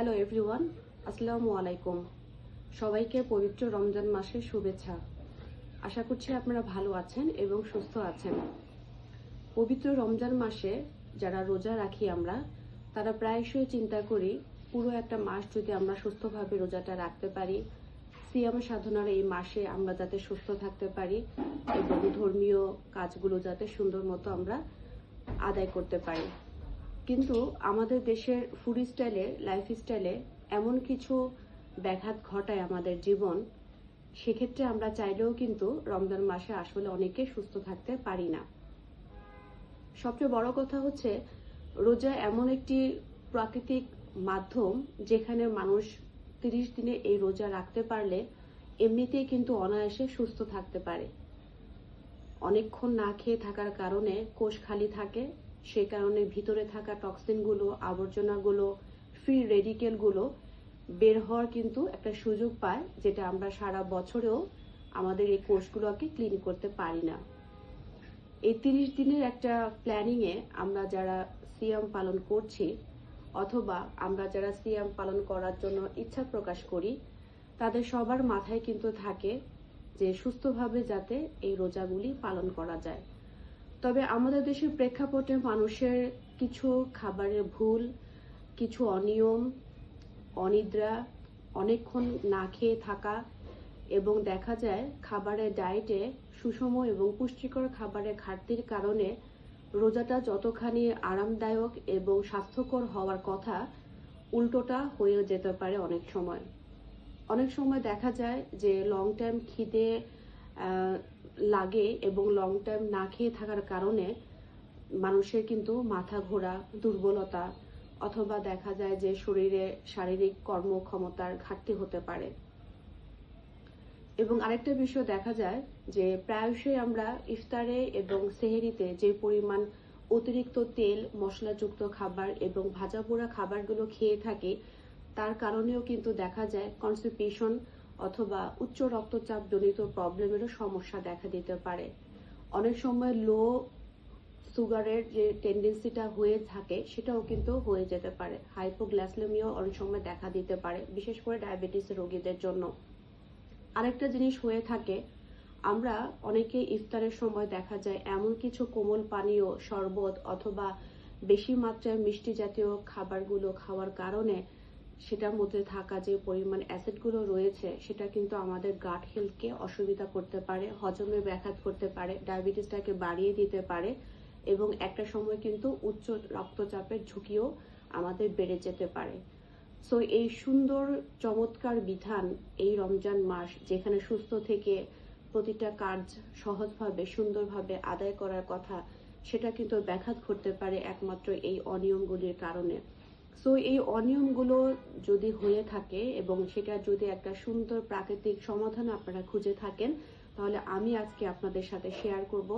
Hello everyone, আসসালামু আলাইকুম। সবাইকে পবিত্র রমজান মাসের শুভেচ্ছা। আশা করছি আপনারা ভালো আছেন এবং সুস্থ আছেন। পবিত্র রমজান মাসে যারা রোজা রাখি আমরা, তারা প্রায়শই চিন্তা করি পুরো একটা মাস যদি আমরা সুস্থভাবে রোজাটা রাখতে পারি, সিয়াম সাধনার এই মাসে আমরা যাতে সুস্থ থাকতে পারি এবং ধর্মীয় কাজগুলো যাতে সুন্দর মতো আমরা আদায় করতে পারি। কিন্তু আমাদের দেশের ফুড স্টাইলে, লাইফ স্টাইলে এমন কিছু ব্যাঘাত ঘটায় আমাদের জীবন, সেক্ষেত্রে আমরা চাইলেও কিন্তু রমজান মাসে আসলে অনেকে সুস্থ থাকতে পারি না। সবচেয়ে বড় কথা হচ্ছে, রোজা এমন একটি প্রাকৃতিক মাধ্যম যেখানে মানুষ 30 দিনে এই রোজা রাখতে পারলে এমনিতেই কিন্তু অনায়াসে সুস্থ থাকতে পারে। অনেকক্ষণ না খেয়ে থাকার কারণে কোষ খালি থাকে, সে কারণে ভিতরে থাকা টক্সিনগুলো, আবর্জনাগুলো, ফ্রি রেডিকেলগুলো বের হওয়ার কিন্তু একটা সুযোগ পায়, যেটা আমরা সারা বছরেও আমাদের এই কোষগুলোকে ক্লিন করতে পারি না। এই 30 দিনের একটা প্ল্যানিংয়ে আমরা যারা সিয়াম পালন করছি অথবা আমরা যারা সিয়াম পালন করার জন্য ইচ্ছা প্রকাশ করি, তাদের সবার মাথায় কিন্তু থাকে যে সুস্থভাবে যাতে এই রোজাগুলি পালন করা যায়। তবে আমাদের দেশের প্রেক্ষাপটে মানুষের কিছু খাবারের ভুল, কিছু অনিয়ম, অনিদ্রা, অনেকক্ষণ না খেয়ে থাকা এবং দেখা যায় খাবারের ডায়েটে সুষম এবং পুষ্টিকর খাবারের ঘাটতির কারণে রোজাটা যতখানি আরামদায়ক এবং স্বাস্থ্যকর হওয়ার কথা, উল্টোটা হয়ে যেতে পারে অনেক সময়। অনেক সময় দেখা যায় যে লং টাইম খিদে লাগে এবং লং টাইম না খেয়ে থাকার কারণে মানুষের কিন্তু মাথা ঘোরা, দুর্বলতা অথবা দেখা যায় যে শরীরে শারীরিক কর্মক্ষমতার ঘাটতি হতে পারে। এবং আরেকটা বিষয় দেখা যায় যে প্রায়শই আমরা ইফতারে এবং সেহরিতে যে পরিমাণ অতিরিক্ত তেল, মশলাযুক্ত খাবার এবং ভাজা পোড়া খাবারগুলো খেয়ে থাকি, তার কারণেও কিন্তু দেখা যায় কনস্টিপেশন অথবা উচ্চ রক্তচাপ জনিত প্রবলেমেরও সমস্যা দেখা দিতে পারে। অনেক সময় লো সুগারের যে টেন্ডেন্সিটা হয়ে থাকে সেটাও কিন্তু হয়ে যেতে পারে। হাইপোগ্লাইসেমিয়াও অনেক সময় দেখা দিতে পারে, বিশেষ করে ডায়াবেটিস রোগীদের জন্য। আরেকটা জিনিস হয়ে থাকে, আমরা অনেকে ইফতারের সময় দেখা যায় এমন কিছু কোমল পানীয়, শরবত অথবা বেশি মাত্রায় মিষ্টি জাতীয় খাবারগুলো খাওয়ার কারণে সেটার মধ্যে থাকা যে পরিমাণ অ্যাসিডগুলো রয়েছে সেটা কিন্তু আমাদের গাট হেলথকে অসুবিধা করতে পারে, হজমে ব্যাঘাত করতে পারে, ডায়াবেটিসটাকে বাড়িয়ে দিতে পারে এবং একটা সময় কিন্তু উচ্চ রক্তচাপের ঝুঁকিও আমাদের বেড়ে যেতে পারে। সো এই সুন্দর চমৎকার বিধান, এই রমজান মাস যেখানে সুস্থ থেকে প্রতিটা কাজ সহজভাবে সুন্দরভাবে আদায় করার কথা, সেটা কিন্তু ব্যাঘাত ঘটতে পারে একমাত্র এই অনিয়মগুলির কারণে। সো এই অনিয়মগুলো যদি হয়ে থাকে এবং সেটা যদি একটা সুন্দর প্রাকৃতিক সমাধান আপনারা খুঁজে থাকেন, তাহলে আমি আজকে আপনাদের সাথে শেয়ার করব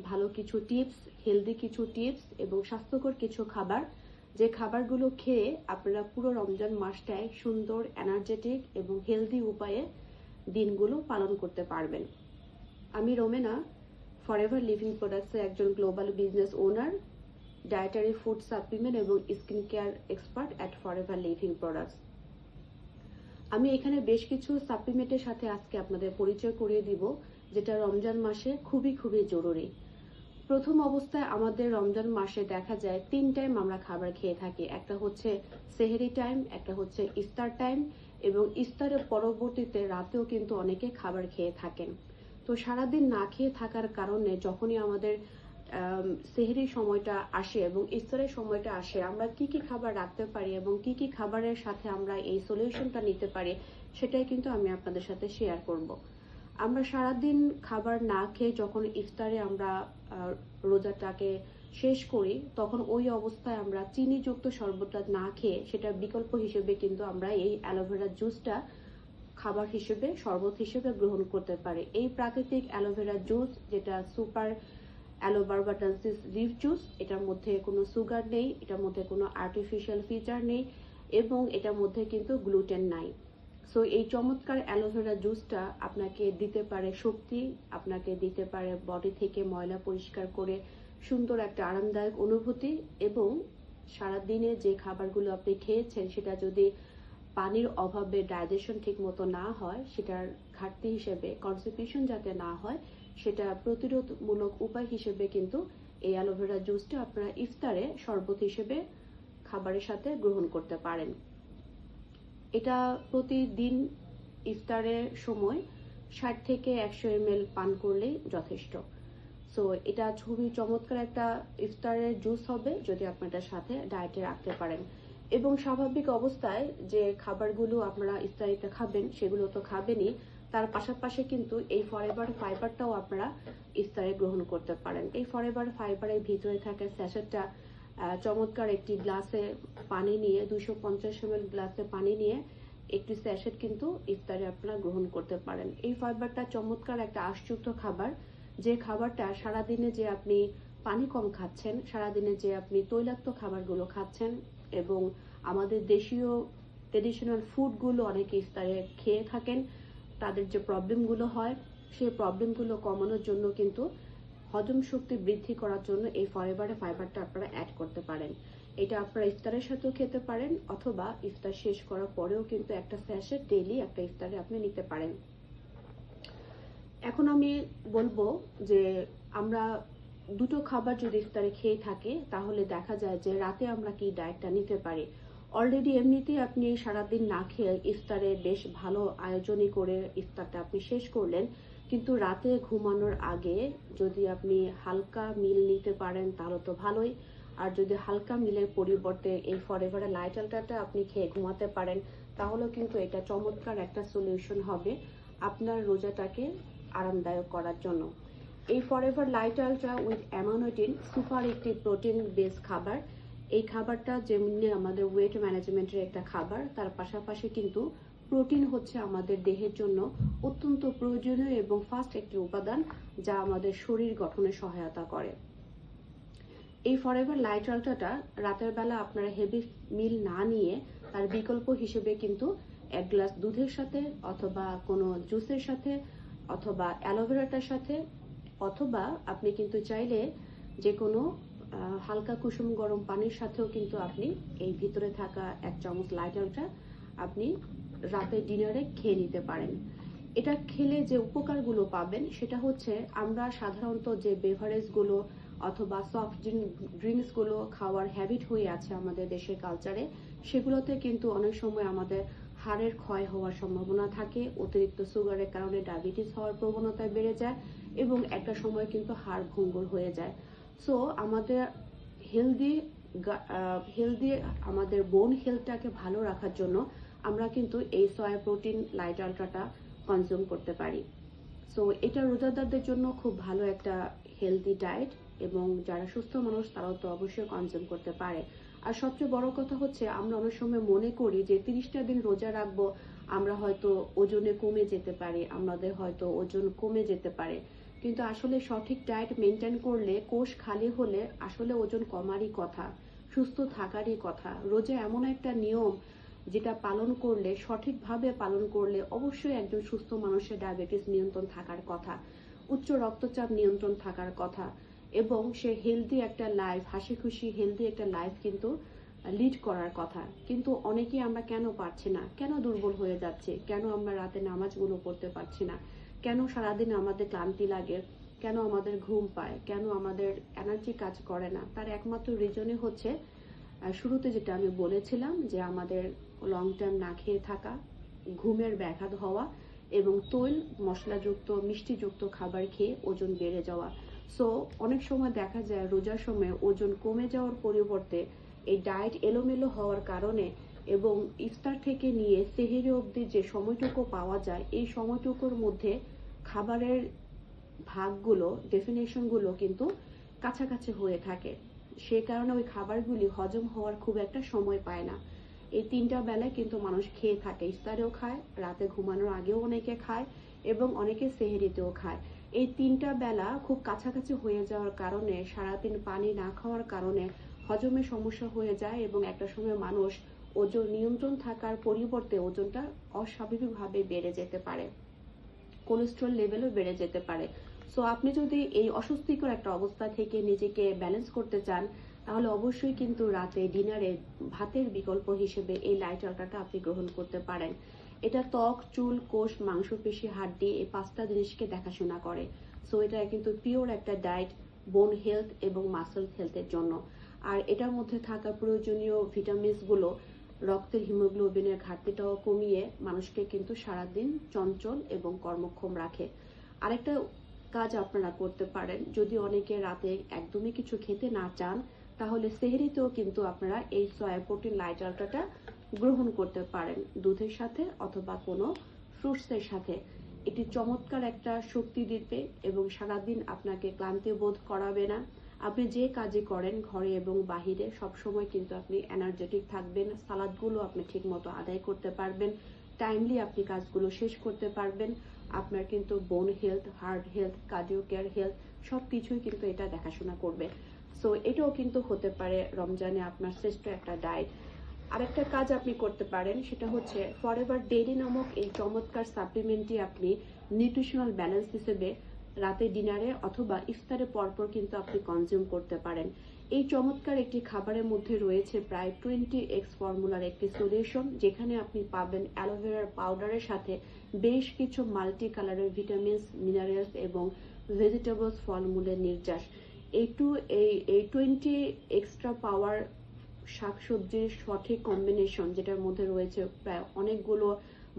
ভালো কিছু টিপস, হেলদি কিছু টিপস এবং স্বাস্থ্যকর কিছু খাবার, যে খাবারগুলো খেয়ে আপনারা পুরো রমজান মাসটায় সুন্দর, এনার্জেটিক এবং হেলদি উপায়ে দিনগুলো পালন করতে পারবেন। আমি রোমেনা, ফরএভার লিভিং প্রোডাক্টসের একজন global business owner, dietary food supplement এবং skin care expert at Forever Living Products. আমি এখানে বেশ কিছু সাপ্লিমেন্টের সাথে আজকে আপনাদের পরিচয় করিয়ে দিব, যেটা রমজান মাসে খুবই খুবই জরুরি। প্রথম অবস্থায় আমাদের রমজান মাসে দেখা যায় 3 টাইম আমরা খাবার খেয়ে থাকি। একটা হচ্ছে সেহরি টাইম, একটা হচ্ছে ইফতার টাইম এবং ইফতারের পরবর্তীতে রাতেও কিন্তু অনেকে খাবার খেয়ে থাকেন। তো সারাদিন না খেয়ে থাকার কারণে যখনই আমাদের সেহরির সময়টা আসে এবং ইফতারের সময়টা আসে, আমরা কি কি খাবার রাখতে পারি এবং কি কি খাবারের সাথে আমরা এই সলিউশনটা নিতে পারি, সেটাই কিন্তু আমি আপনাদের সাথে শেয়ার করব। আমরা সারাদিন খাবার না খেয়ে যখন ইফতারে আমরা রোজাটাকে শেষ করি, তখন ওই অবস্থায় আমরা চিনিযুক্ত শরবতটা না খেয়ে সেটার বিকল্প হিসেবে কিন্তু আমরা এই অ্যালোভেরা জুসটা খাবার হিসেবে, শরবত হিসেবে গ্রহণ করতে পারি। এই প্রাকৃতিক অ্যালোভেরা জুস, যেটা সুপার অ্যালোবারবাটান্সিস লিফ জুস, এটার মধ্যে কোনো সুগার নেই, এটার মধ্যে কোনো আর্টিফিশিয়াল ফিচার নেই এবং এটার মধ্যে কিন্তু গ্লুটেন নাই। সো এই চমৎকার অ্যালোভেরা জুসটা আপনাকে দিতে পারে শক্তি, আপনাকে দিতে পারে বডি থেকে ময়লা পরিষ্কার করে সুন্দর একটা আরামদায়ক অনুভূতি এবং সারাদিনে যে খাবারগুলো আপনি খেয়েছেন সেটা যদি পানির অভাবে ডাইজেশন ঠিক মতো না হয়, সেটার ঘাটতি হিসেবে কনস্টিপেশন যাতে না হয়, সেটা প্রতিরোধমূলক উপায় হিসেবে কিন্তু এই অ্যালোভেরা জুসটা আপনারা ইফতারে শরবত হিসেবে খাবারের সাথে গ্রহণ করতে পারেন। এটা প্রতিদিন ইফতারের সময় 60 থেকে 100 ml পান করলেই যথেষ্ট। সো এটা খুবই চমৎকার একটা ইফতারের জুস হবে যদি আপনি এটার সাথে ডায়েটে রাখতে পারেন। এবং স্বাভাবিক অবস্থায় যে খাবারগুলো আপনারা ইফতারিতে খাবেন সেগুলো তো খাবেনই, তার পাশাপাশি কিন্তু এই ফরএভার ফাইবারটাও আপনারা ইফতারে গ্রহণ করতে পারেন। এই ফরএভার ফাইবারের ভিতরে থাকা স্যাশেটটা চমৎকার একটি গ্লাসে পানি নিয়ে 250 ml গ্লাসে পানি নিয়ে একটি স্যাশেট কিন্তু ইফতারে আপনারা গ্রহণ করতে পারেন। এই ফাইবারটা চমৎকার একটা আঁশযুক্ত খাবার, যে খাবারটা সারাদিনে যে আপনি পানি কম খাচ্ছেন, সারাদিনে যে আপনি তৈলাক্ত খাবারগুলো খাচ্ছেন এবং আমাদের দেশীয় ট্রেডিশনাল ফুডগুলো অনেকে ইফতারে খেয়ে থাকেন, তাদের যে প্রবলেমগুলো হয় সেই প্রবলেমগুলো কমানোর জন্য কিন্তু হজম শক্তি বৃদ্ধি করার জন্য এই ফরএভারের ফাইবারটা আপনারা অ্যাড করতে পারেন। এটা আপনারা ইফতারের সাথেও খেতে পারেন অথবা ইফতার শেষ করার পরেও কিন্তু একটা স্যাশেট ডেইলি একটা ইফতারে আপনি নিতে পারেন। এখন আমি বলবো যে আমরা দুটো খাবার যদি ইফতারে খেয়ে থাকি তাহলে দেখা যায় যে রাতে আমরা কি ডায়েটটা নিতে পারি। অলরেডি এমনিতেই আপনি সারাদিন না খেয়ে ইফতারে বেশ ভালো আয়োজনই করে ইফতারটা আপনি শেষ করলেন, কিন্তু রাতে ঘুমানোর আগে যদি আপনি হালকা মিল নিতে পারেন তাহলে তো ভালোই। আর যদি হালকা মিলের পরিবর্তে এই ফরএভারের লাইট আলট্রাটা আপনি খেয়ে ঘুমাতে পারেন তাহলেও কিন্তু এটা চমৎকার একটা সলিউশন হবে আপনার রোজাটাকে আরামদায়ক করার জন্য। এই Forever Lite Ultra with Aminotein super একটি প্রোটিন বেস খাবার। এই খাবারটা যেমনি আমাদের ওয়েট ম্যানেজমেন্টের একটা খাবার, তার পাশাপাশি কিন্তু প্রোটিন হচ্ছে আমাদের দেহের জন্য অত্যন্ত প্রয়োজনীয় এবং ফাস্ট একটি উপাদান যা আমাদের শরীর গঠনে সহায়তা করে। এই ফরএভার লাইট আলট্রাটা রাতের বেলা আপনারা হেভি মিল না নিয়ে তার বিকল্প হিসেবে কিন্তু এক গ্লাস দুধের সাথে অথবা কোনো জুসের সাথে অথবা অ্যালোভেরাটার সাথে অথবা আপনি কিন্তু চাইলে যে কোনো হালকা কুসুম গরম পানির সাথেও কিন্তু আপনি এই ভিতরে থাকা 1 চামচ লাইট আলট্রা আপনি রাতে ডিনারে খেয়ে নিতে পারেন। এটা খেলে যে উপকারগুলো পাবেন সেটা হচ্ছে আমরা সাধারণত যে বেভারেজগুলো অথবা সফট ড্রিঙ্কসগুলো খাওয়ার হ্যাবিট হয়ে আছে আমাদের দেশের কালচারে, সেগুলোতে কিন্তু অনেক সময় আমাদের হাড়ের ক্ষয় হওয়ার সম্ভাবনা থাকে, অতিরিক্ত সুগারের কারণে ডায়াবেটিস হওয়ার প্রবণতা বেড়ে যায় এবং একটা সময় কিন্তু হাড় ভঙ্গুর হয়ে যায়। সো আমাদের হেলদি আমাদের বোন হেলথটাকে ভালো রাখার জন্য আমরা কিন্তু এই সয়া প্রোটিন লাইট আলট্রাটা কনজিউম করতে পারি। সো এটা রোজাদারদের জন্য খুব ভালো একটা হেলদি ডায়েট এবং যারা সুস্থ মানুষ তারাও তো অবশ্যই কনজিউম করতে পারে। আর সবচেয়ে বড় কথা হচ্ছে আমরা অনেক সময় মনে করি যে 30টা দিন রোজা রাখবো আমরা হয়তো ওজনে কমে যেতে পারি, আমাদের হয়তো ওজন কমে যেতে পারে, কিন্তু আসলে সঠিক ডায়েট মেনটেন করলে কোষ খালি হলে আসলে ওজন কমারই কথা, সুস্থ থাকারই কথা। রোজা এমন একটা নিয়ম যেটা পালন করলে, সঠিকভাবে পালন করলে অবশ্যই একজন সুস্থ মানুষের ডায়াবেটিস নিয়ন্ত্রণ থাকার কথা, উচ্চ রক্তচাপ নিয়ন্ত্রণ থাকার কথা এবং সে হেলদি একটা লাইফ, হাসি খুশি হেলদি একটা লাইফ কিন্তু লিড করার কথা। কিন্তু অনেকেই আমরা কেন পারছি না, কেন দুর্বল হয়ে যাচ্ছে, কেন আমরা রাতে নামাজগুলো পড়তে পারছি না, কেন সারাদিন আমাদের ক্লান্তি লাগে, কেন আমাদের ঘুম পায়, কেন আমাদের এনার্জি কাজ করে না, তার একমাত্র রিজনই হচ্ছে শুরুতে যেটা আমি বলেছিলাম যে আমাদের লং টার্ম না খেয়ে থাকা, ঘুমের ব্যাঘাত হওয়া এবং তৈল মশলাযুক্ত মিষ্টিযুক্ত খাবার খেয়ে ওজন বেড়ে যাওয়া। সো অনেক সময় দেখা যায় রোজার সময় ওজন কমে যাওয়ার পরিবর্তে এই ডায়েট এলোমেলো হওয়ার কারণে এবং ইফতার থেকে নিয়ে সেহরি অবধি যে সময়টুকু পাওয়া যায় এই সময়টুকুর মধ্যে খাবারের ভাগগুলো, ডেফিনেশনগুলো কিন্তু কাছাকাছি হয়ে থাকে। সে কারণে ওই খাবারগুলি হজম হওয়ার খুব একটা সময় পায় না। এই 3টা বেলায় কিন্তু মানুষ খেয়ে থাকে, ইফতারেও খায়, রাতে ঘুমানোর আগেও অনেকে খায় এবং অনেকে সেহরিতেও খায়। এই 3টা বেলা খুব কাছাকাছি হয়ে যাওয়ার কারণে, সারাদিন পানি না খাওয়ার কারণে হজমের সমস্যা হয়ে যায় এবং একটা সময় মানুষ ওজন নিয়ন্ত্রণ থাকার পরিবর্তে ওজনটা অস্বাভাবিকভাবে বেড়ে যেতে পারে, কোলেস্ট্রল লেভেলও বেড়ে যেতে পারে। সো আপনি যদি এই অস্বস্তিকর একটা অবস্থা থেকে নিজেকে ব্যালেন্স করতে চান তাহলে অবশ্যই কিন্তু রাতে ডিনারে ভাতের বিকল্প হিসেবে এই লাইট আলট্রাটা আপনি গ্রহণ করতে পারেন। এটা ত্বক, চুল, কোষ, মাংসপেশি, হাড্ডি এই 5টা জিনিসকে দেখাশোনা করে। সো এটা কিন্তু পিওর একটা ডায়েট বোন হেলথ এবং মাসল হেলথের জন্য। আর এটার মধ্যে থাকা প্রয়োজনীয় ভিটামিনস গুলো রক্তের হিমোগ্লোবিনের ঘাটতিটাও কমিয়ে মানুষকে কিন্তু সারাদিন চঞ্চল এবং কর্মক্ষম রাখে। আরেকটা কাজ আপনারা করতে পারেন, যদি অনেকে রাতে একদমই কিছু খেতে না চান, তাহলে সেহরিতেও কিন্তু আপনারা এই সয়া প্রোটিন লাইট আলট্রাটা গ্রহণ করতে পারেন দুধের সাথে অথবা কোনো ফ্রুটসের সাথে। এটি চমৎকার একটা শক্তি দিবে এবং সারাদিন আপনাকে ক্লান্তি বোধ করাবে না। আপনি যে কাজই করেন ঘরে এবং বাহিরে সবসময় কিন্তু আপনি এনার্জেটিক থাকবেন। সালাদগুলো আপনি ঠিক মতো আদায় করতে পারবেন, টাইমলি আপনি কাজগুলো শেষ করতে পারবেন। আপনার কিন্তু বোন health, heart health, cardio care health সবকিছুই কিন্তু এটা দেখাশোনা করবে। সো এটাও কিন্তু হতে পারে রমজানে আপনার শ্রেষ্ঠ একটা ডায়েট। আরেকটা কাজ আপনি করতে পারেন, সেটা হচ্ছে ফরএভার ডেইলি নামক এই চমৎকার সাপ্লিমেন্টটি আপনি নিউট্রিশনাল ব্যালেন্স হিসেবে রাতে ডিনারে অথবা ইফতারের পরপর কিন্তু আপনি কনজিউম করতে পারেন। এই চমৎকার একটি খাবারের মধ্যে রয়েছে প্রায় 20x ফর্মুলার একটি সলিউশন, যেখানে আপনি পাবেন অ্যালোভেরার পাউডারের সাথে বেশ কিছু মাল্টি কালারের ভিটামিনস, মিনারেলস এবং ভেজিটেবলস ফলমূলের নির্যাস। এই 20 এক্সট্রা পাওয়ার শাকসবজির সঠিক কম্বিনেশন, যেটার মধ্যে রয়েছে প্রায় অনেকগুলো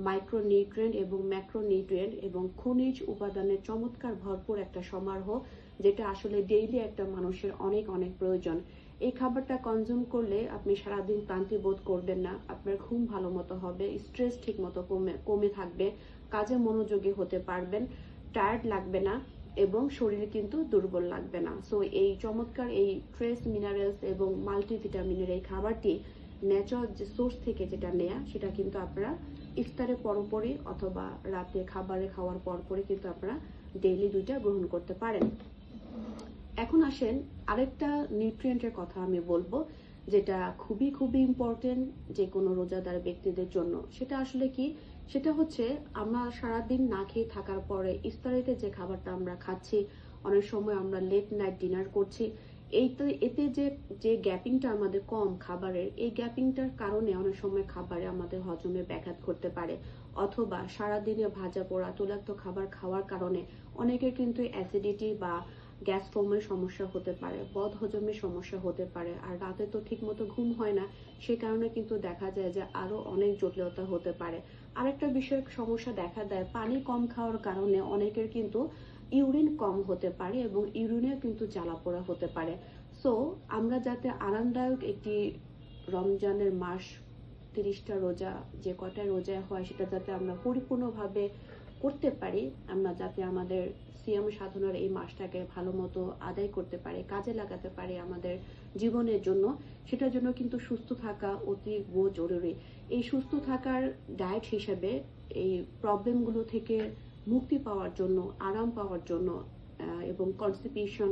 মাইক্রোনিউট্রিয়েন্ট এবং ম্যাক্রোনিউট্রিয়েন্ট এবং খনিজ উপাদানের চমৎকার ভরপুর একটা সমারোহ, যেটা আসলে ডেইলি একটা মানুষের অনেক অনেক প্রয়োজন। এই খাবারটা কনজিউম করলে আপনি সারাদিন ক্লান্তি বোধ করবেন না, আপনার ঘুম ভালো মতো হবে, স্ট্রেস ঠিক মতো কমে থাকবে, কাজে মনোযোগী হতে পারবেন, টায়ার্ড লাগবে না এবং শরীরে কিন্তু দুর্বল লাগবে না। সো এই চমৎকার এই ট্রেস মিনারেলস এবং মাল্টিভিটামিনের এই খাবারটি ন্যাচারাল যে সোর্স থেকে যেটা নেয়া, সেটা কিন্তু আপনারা ইফতারের পরপরই অথবা রাতে খাবারে খাওয়ার পরপরই কিন্তু আপনারা ডেইলি 2টা গ্রহণ করতে পারেন। এখন আসেন আরেকটা নিউট্রিয়েন্টের কথা আমি বলবো, যেটা খুবই খুবই ইম্পর্টেন্ট যে কোনো রোজাদার ব্যক্তিদের জন্য। সেটা আসলে কি? সেটা হচ্ছে আমরা সারাদিন না খেয়ে থাকার পরে ইফতারিতে যে খাবারটা আমরা খাচ্ছি, অনেক সময় আমরা লেট নাইট ডিনার করছি, এতে যে গ্যাপিংটা আমাদের কম খাবারের, এই গ্যাপিংটার কারণে অনেক সময় খাবারে আমাদের হজমে ব্যাঘাত ঘটতে পারে। অথবা সারাদিনে ভাজা পোড়া তৈলাক্ত খাবার খাওয়ার কারণে অনেকের কিন্তু অ্যাসিডিটি বা গ্যাস ফর্মের সমস্যা হতে পারে, বদ হজমের সমস্যা হতে পারে। আর রাতে তো ঠিক মতো ঘুম হয় না, সে কারণে কিন্তু দেখা যায় যে আরো অনেক জটিলতা হতে পারে। আরেকটা বিষয় সমস্যা দেখা দেয়, পানি কম খাওয়ার কারণে অনেকের কিন্তু ইউরিন কম হতে পারে এবং ইউরিনে কিন্তু জ্বালা পোড়া হতে পারে। সো আমরা যাতে আরামদায়ক একটি রমজানের মাস, 30টা রোজা যে কটা রোজা হয়, সেটা যাতে আমরা পরিপূর্ণভাবে করতে পারি, আমরা যাতে আমাদের সিয়াম সাধনার এই মাসটাকে ভালো মতো আদায় করতে পারি, কাজে লাগাতে পারি আমাদের জীবনের জন্য, সেটার জন্য কিন্তু সুস্থ থাকা অতীব জরুরি। এই সুস্থ থাকার ডায়েট হিসেবে এই প্রবলেমগুলো থেকে মুক্তি পাওয়ার জন্য, আরাম পাওয়ার জন্য এবং কনস্টিপেশন,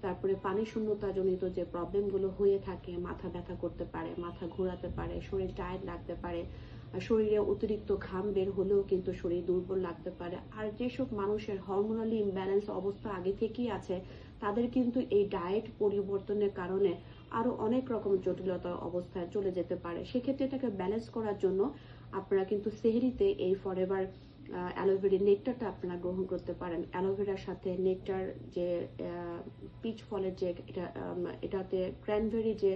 তারপরে পানি শূন্যতা জনিত যে প্রবলেমগুলো হয়ে থাকে, মাথা ব্যথা করতে পারে, মাথা ঘোরাতে পারে, শরীর টায়ার্ড লাগতে পারে, শরীরে অতিরিক্ত ঘাম বের হলেও কিন্তু শরীর দুর্বল লাগতে পারে। আর যেসব মানুষের হরমোনালি ইমব্যালেন্স অবস্থা আগে থেকেই আছে, তাদের কিন্তু এই ডায়েট পরিবর্তনের কারণে আরো অনেক রকম জটিলতা অবস্থায় চলে যেতে পারে। সেক্ষেত্রে এটাকে ব্যালেন্স করার জন্য আপনারা কিন্তু সেহরিতে এই ফরএভার অ্যালোভেরা নেকটারটা আপনারা গ্রহণ করতে পারেন। অ্যালোভেরার সাথে নেকটার যে পিচ ফলের যে এটাতে ক্র্যানবেরি যে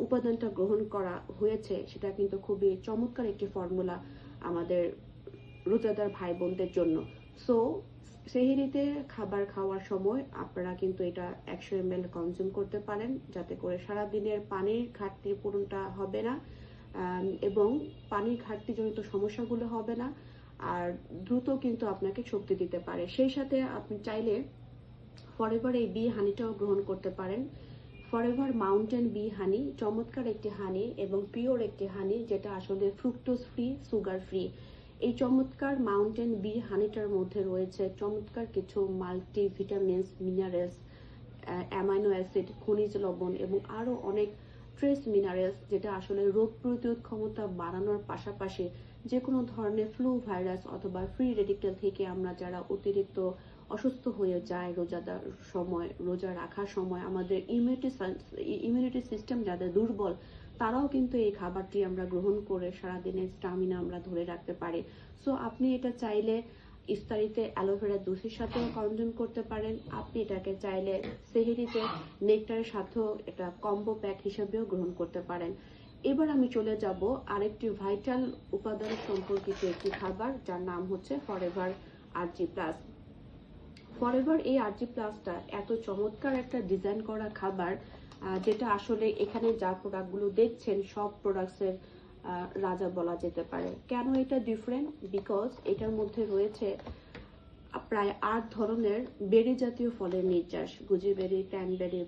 উপাদানটা গ্রহণ করা হয়েছে, সেটা কিন্তু খুবই চমৎকার একটি ফর্মুলা আমাদের রোজাদার ভাই বোনদের জন্য। সো সেহরিতে খাবার খাওয়ার সময় আপনারা কিন্তু এটা 100 ml কনজিউম করতে পারেন, যাতে করে সারাদিনের পানির ঘাটতি পূরণটা হবে না এবং পানির ঘাটতি জনিত সমস্যাগুলো হবে না, আর দ্রুত কিন্তু আপনাকে শক্তি দিতে পারে। সেই সাথে আপনি চাইলে ফরএভার এই বি হানিটাও গ্রহণ করতে পারেন। ফরএভার মাউন্টেন বি হানি চমৎকার একটি হানি এবং পিওর একটি হানি, যেটা আসলে ফ্রুক্টোজ ফ্রি, সুগার ফ্রি। এই চমৎকার মাউন্টেন বি হানিটার মধ্যে রয়েছে চমৎকার কিছু multi vitamins, minerals, amino acid, খনিজ লবণ এবং আরো অনেক ট্রেস মিনারেলস, যেটা আসলে রোগ প্রতিরোধ ক্ষমতা বাড়ানোর পাশাপাশি যে কোনো ধরনের ফ্লু ভাইরাস অথবা ফ্রি রেডিক্যাল থেকে আমরা যারা অতিরিক্ত অসুস্থ হয়ে যায় রোজাদার সময়, রোজা রাখার সময় আমাদের ইমিউনিটি সিস্টেম যাদের দুর্বল, তারাও কিন্তু এই খাবারটি আমরা গ্রহণ করে সারাদিনের স্টামিনা আমরা ধরে রাখতে পারি। সো আপনি এটা চাইলে ইফতারিতে অ্যালোভেরা জুসের সাথেও কনজিউম করতে পারেন। আপনি এটাকে চাইলে সেহরিতে নেকটারের সাথেও এটা কম্বো প্যাক হিসেবেও গ্রহণ করতে পারেন। এবার আমি চলে যাব আরেকটি ভাইটাল উপাদান সম্পর্কিত একটি খাবার, যার নাম হচ্ছে ফরএভার আরজি প্লাস। ফরএভার এই আরজি প্লাসটা এত চমৎকার একটা ডিজাইন করা খাবার, যেটা আসলে এখানে যা প্রোডাক্টগুলো দেখছেন সব প্রোডাক্টসের রাজা বলা যেতে পারে। কেন এটা ডিফারেন্ট? বিকজ এটার মধ্যে রয়েছে প্রায় 8 ধরনের বেরি জাতীয় ফলের নির্যাস, গুজিবেরি, ক্র্যানবেরি,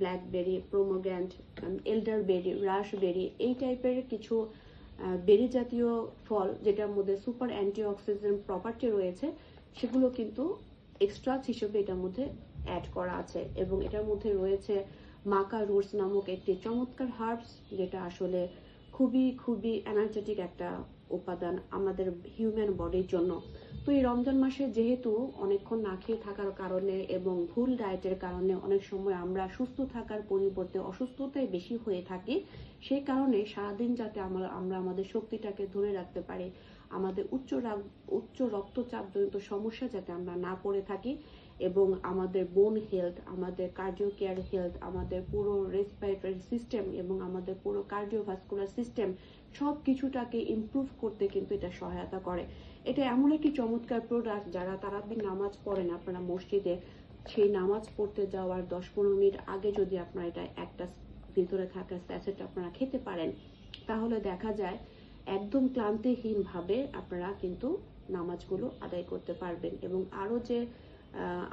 ব্ল্যাকবেরি, প্রোমোগ্যান্ট, এলডারবেরি, রাসবেরি, এই টাইপের কিছু বেরি জাতীয় ফল যেটার মধ্যে সুপার অ্যান্টিঅক্সিডেন্ট প্রপার্টি রয়েছে, সেগুলো কিন্তু এক্সট্রা হিসেবে এটার মধ্যে অ্যাড করা আছে। এবং এটার মধ্যে রয়েছে মাকা রুটস নামক একটি চমৎকার হার্বস, যেটা আসলে খুবই খুবই এনার্জেটিক একটা উপাদান আমাদের হিউম্যান বডির জন্য। তো এই রমজান মাসে যেহেতু অনেকক্ষণ না খেয়ে থাকার কারণে এবং ভুল ডায়েটের কারণে অনেক সময় আমরা সুস্থ থাকার পরিবর্তে অসুস্থতাই বেশি হয়ে থাকি, সেই কারণে সারাদিন যাতে আমরা আমাদের শক্তিটাকে ধরে রাখতে পারি, আমাদের উচ্চ রক্তচাপজনিত সমস্যা যাতে আমরা না পড়ে থাকি, এবং আমাদের বোন হেলথ, আমাদের কার্ডিও কেয়ার হেলথ, আমাদের পুরো রেসপিরেটরি সিস্টেম এবং আমাদের পুরো কার্ডিওভাস্কুলার সিস্টেম সব কিছুটাকে ইমপ্রুভ করতে কিন্তু এটা সহায়তা করে। এটা এমন একটি চমৎকার প্রোডাক্ট, যারা তারাবির নামাজ পড়েন আপনারা মসজিদে, সেই নামাজ পড়তে যাওয়ার 10-15 মিনিট আগে যদি আপনারা এটা একটা ভিতরে থাকা স্যাচেট আপনারা খেতে পারেন, তাহলে দেখা যায় একদম ক্লান্তিহীন ভাবে আপনারা কিন্তু নামাজগুলো আদায় করতে পারবেন। এবং আরো যে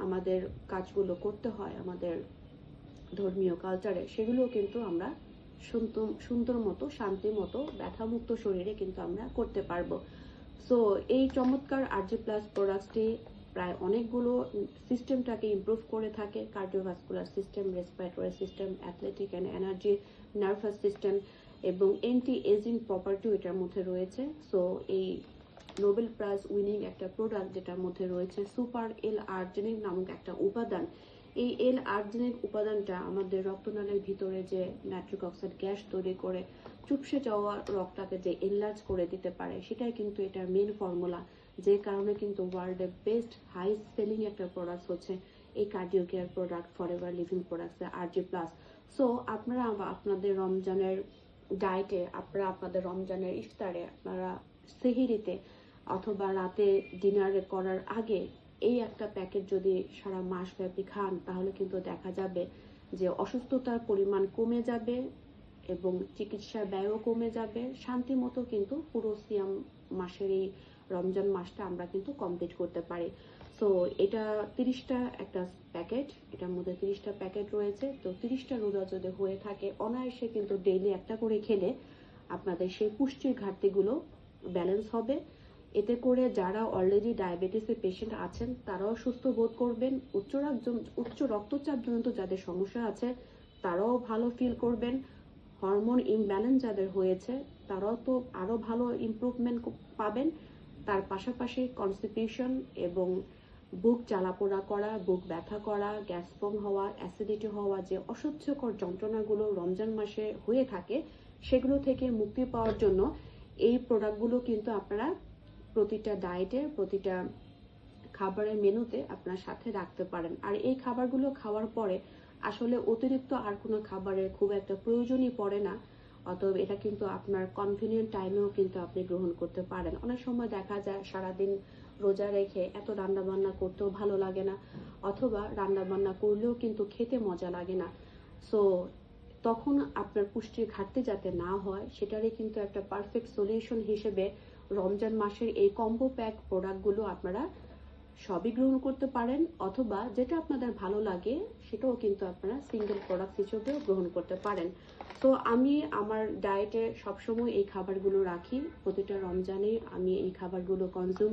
আমাদের কাজগুলো করতে হয় আমাদের ধর্মীয় কালচারে, সেগুলো কিন্তু আমরা সুন্দর মতো, শান্তি মতো, ব্যথামুক্ত শরীরে কিন্তু আমরা করতে পারবো। সো এই চমৎকার আরজি প্লাস প্রোডাক্টটি প্রায় অনেকগুলো সিস্টেমটাকে ইমপ্রুভ করে থাকে, cardiovascular system, respiratory system, athletic and energy, nervous system, এবং অ্যান্টি এজিং প্রপার্টিও এটার মধ্যে রয়েছে। সো এই নোবেল প্রাইজ উইনিং একটা প্রোডাক্ট, যেটার মধ্যে রয়েছে সুপার এল আর্জেনিক নামক একটা উপাদান। এই এল আর্জেনিক উপাদানটা আমাদের রক্তনালীর ভিতরে যে নাইট্রিক অক্সাইড গ্যাস তৈরি করে চুপসে যাওয়া রক্তটাকে যে এনলার্জ করে দিতে পারে, সেটাই কিন্তু এটার মেন ফর্মুলা। যে কারণে কিন্তু ওয়ার্ল্ডের বেস্ট হাই সেলিং একটা প্রোডাক্ট হচ্ছে এই cardio care product Forever Living Products ARGI plus. So আপনারা আপনাদের রমজানের ডায়েটে, আপনাদের রমজানের ইফতারে, আপনারা সেহরিতে অথবা রাতে ডিনারে করার আগে এই একটা প্যাকেট যদি সারা মাস ব্যাপী খান, তাহলে কিন্তু দেখা যাবে যে অসুস্থতার পরিমাণ কমে যাবে এবং চিকিৎসার ব্যয়ও কমে যাবে। শান্তি মতো কিন্তু পুরো সিয়াম মাসের এই রমজান মাসটা আমরা কিন্তু কমপ্লিট করতে পারি। সো এটা 30টা একটা প্যাকেট, এটার মধ্যে 30টা প্যাকেট রয়েছে। তো 30টা রোজা যদি হয়ে থাকে, অনায়াসে কিন্তু ডেইলি একটা করে খেলে আপনাদের সেই পুষ্টির ঘাটতিগুলো ব্যালেন্স হবে। এতে করে যারা অলরেডি ডায়াবেটিসের পেশেন্ট আছেন, তারাও সুস্থ বোধ করবেন। উচ্চ রক্তচাপ জনিত যাদের সমস্যা আছে, তারাও ভালো ফিল করবেন। হরমোন ইমব্যালেন্স যাদের হয়েছে, তারাও তো আরো ভালো ইমপ্রুভমেন্ট পাবেন। তার পাশাপাশি কনস্টিপেশন এবং বুক জ্বালাপোড়া করা, বুক ব্যথা করা, গ্যাস ফর্ম হওয়া, অ্যাসিডিটি হওয়া, যে অসহ্যকর যন্ত্রণাগুলো রমজান মাসে হয়ে থাকে, সেগুলো থেকে মুক্তি পাওয়ার জন্য এই প্রোডাক্টগুলো কিন্তু আপনারা প্রতিটা ডায়েটে, প্রতিটা খাবারের মেনুতে আপনার সাথে রাখতে পারেন। আর এই খাবারগুলো খাওয়ার পরে আসলে অতিরিক্ত আর কোনো খাবারের খুব একটা প্রয়োজনই পড়ে না। অতএব এটা কিন্তু আপনার কনভিনিয়েন্ট টাইমেও কিন্তু আপনি গ্রহণ করতে পারেন। অনেক সময় দেখা যায় সারাদিন রোজা রেখে এত রান্না বান্না করতেও ভালো লাগে না, অথবা রান্না বান্না করলেও কিন্তু খেতে মজা লাগে না। সো তখন আপনার পুষ্টির ঘাটতি যাতে না হয়, সেটারই কিন্তু একটা পারফেক্ট সলিউশন হিসেবে রমজান মাসের এই কম্বো প্যাক প্রোডাক্টগুলো আপনারা সবই গ্রহণ করতে পারেন, অথবা যেটা আপনাদের ভালো লাগে সেটাও কিন্তু আপনারা সিঙ্গেল প্রোডাক্ট হিসেবেও গ্রহণ করতে পারেন। তো আমি আমার ডায়েটে সবসময় এই খাবারগুলো রাখি, প্রতিটা রমজানে আমি এই খাবারগুলো কনজিউম